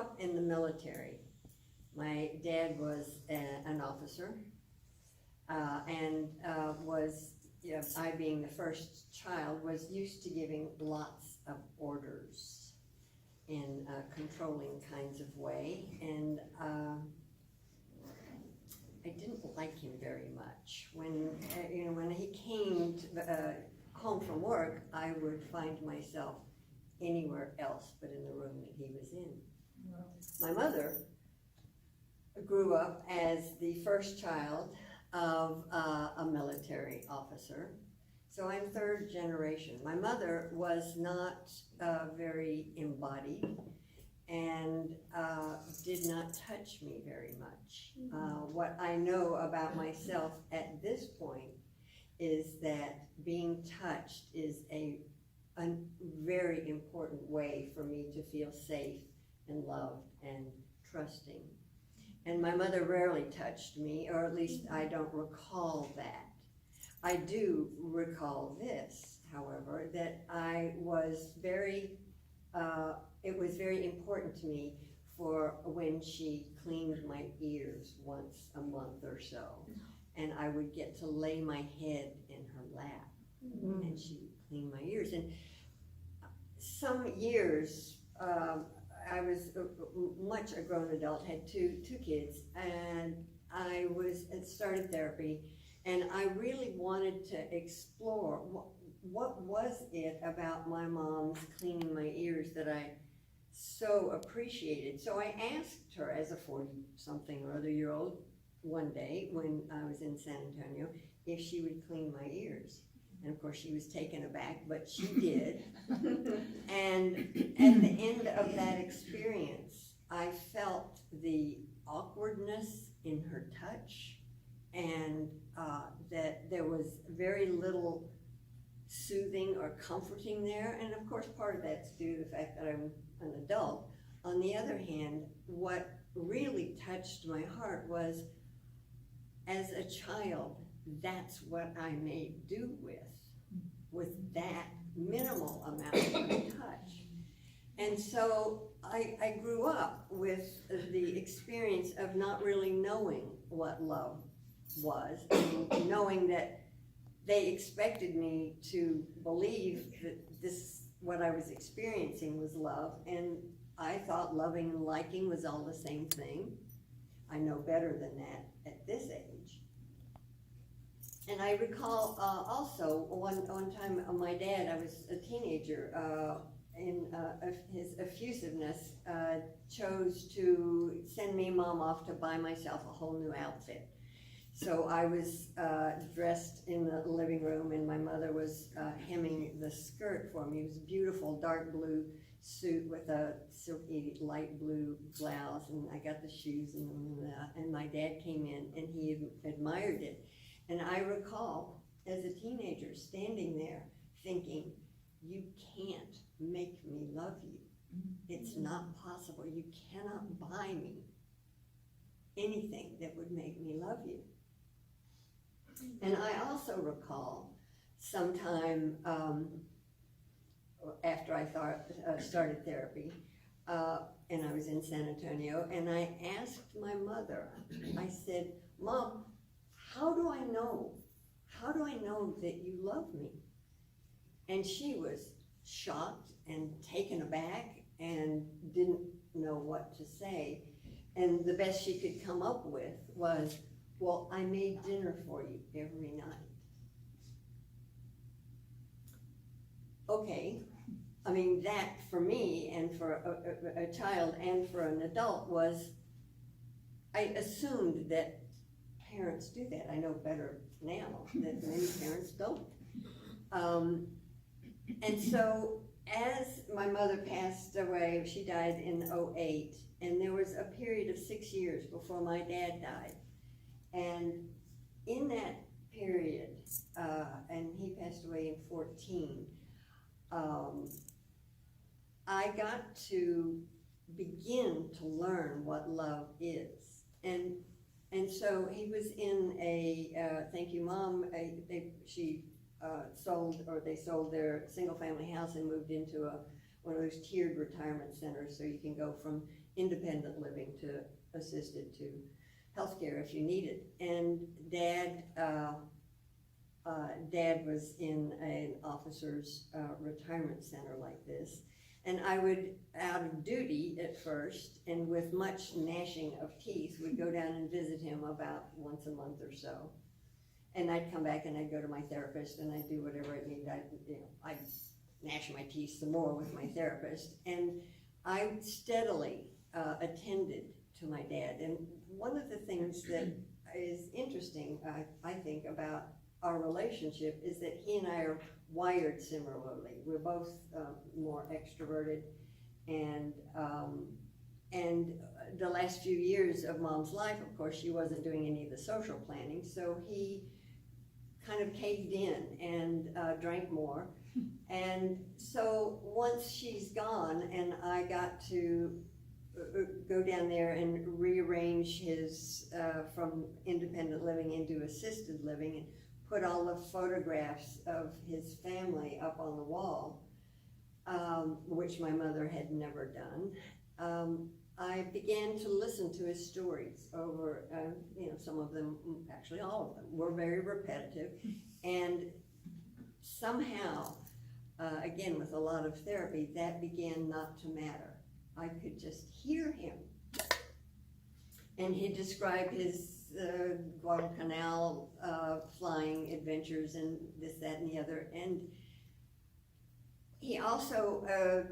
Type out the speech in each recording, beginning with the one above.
up in the military. My dad was an officer, and was, you know, I being the first child, was used to giving lots of orders in a controlling kinds of way, and I didn't like him very much. When you know, when he came to, home from work, I would find myself anywhere else but in the room that he was in. Wow. My mother grew up as the first child of a military officer, so I'm third generation. My mother was not very embodied and did not touch me very much. What I know about myself at this point is that being touched is a very important way for me to feel safe and loved and trusting. And my mother rarely touched me, or at least I don't recall that. I do recall this, however, that I was very, it was very important to me for when she cleaned my ears once a month or so. And I would get to lay my head in her lap, and she would clean my ears. And some years, I was much a grown adult, had two kids, and I started therapy, and I really wanted to explore what was it about my mom's cleaning my ears that I so appreciated. So I asked her, as a 40-something or other year old, one day when I was in San Antonio, if she would clean my ears. And of course she was taken aback, but she did. And at the end of that experience, I felt the awkwardness in her touch, and that there was very little soothing or comforting there. And of course part of that's due to the fact that I'm an adult. On the other hand, what really touched my heart was, as a child, that's what I made do with that minimal amount of touch. And so I grew up with the experience of not really knowing what love was, and knowing that they expected me to believe that this, what I was experiencing, was love, and I thought loving and liking was all the same thing. I know better than that at this age. And I recall also one time my dad, I was a teenager, in his effusiveness, chose to send me and Mom off to buy myself a whole new outfit. So I was dressed in the living room, and my mother was hemming the skirt for me. It was a beautiful dark blue suit with a silky light blue blouse, and I got the shoes, and my dad came in and he admired it. And I recall, as a teenager, standing there thinking, you can't make me love you. It's not possible. You cannot buy me anything that would make me love you. And I also recall sometime after I started therapy, and I was in San Antonio, and I asked my mother, I said, Mom, how do I know that you love me? And she was shocked and taken aback and didn't know what to say. And the best she could come up with was, well, I made dinner for you every night. Okay, I mean, that for me and for a child and for an adult was, I assumed that parents do that. I know better now that many parents don't. And so as my mother passed away, she died in '08, and there was a period of 6 years before my dad died. And in that period, and he passed away in '14, I got to begin to learn what love is. And so he was in a, thank you Mom, they sold their single family house and moved into one of those tiered retirement centers, so you can go from independent living to assisted to healthcare if you need it. And Dad was in an officer's retirement center like this. And I would, out of duty at first, and with much gnashing of teeth, would go down and visit him about once a month or so. And I'd come back and I'd go to my therapist and I'd do whatever I needed. I'd gnash my teeth some more with my therapist. And I steadily attended to my dad. And one of the things that is interesting, I think, about our relationship is that he and I are wired similarly. We're both more extroverted, and the last few years of Mom's life, of course, she wasn't doing any of the social planning, so he kind of caved in and drank more. And so once she's gone and I got to go down there and rearrange his from independent living into assisted living and put all the photographs of his family up on the wall, which my mother had never done. I began to listen to his stories over, some of them, actually all of them, were very repetitive. And somehow, again, with a lot of therapy, that began not to matter. I could just hear him. And he described his Guadalcanal flying adventures and this, that, and the other. And he also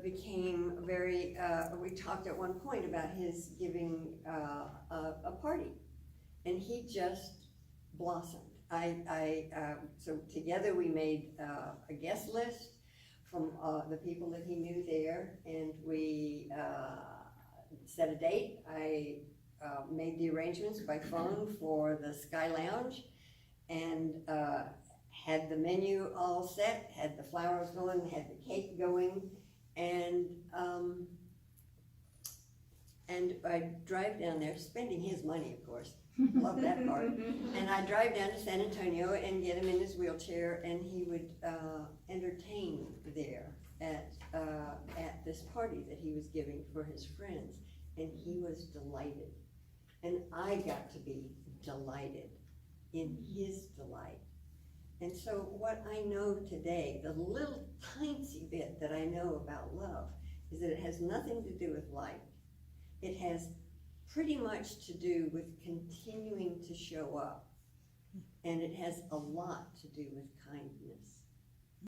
became very, we talked at one point about his giving a party, and he just blossomed. So together we made a guest list from the people that he knew there, and we set a date. I made the arrangements by phone for the Sky Lounge, and had the menu all set, had the flowers going, had the cake going, and I drive down there, spending his money, of course, love that part, and I drive down to San Antonio and get him in his wheelchair, and he would entertain there at this party that he was giving for his friends, and he was delighted. And I got to be delighted in his delight. And so what I know today, the little tiny bit that I know about love, is that it has nothing to do with like. It has pretty much to do with continuing to show up. And it has a lot to do with kindness.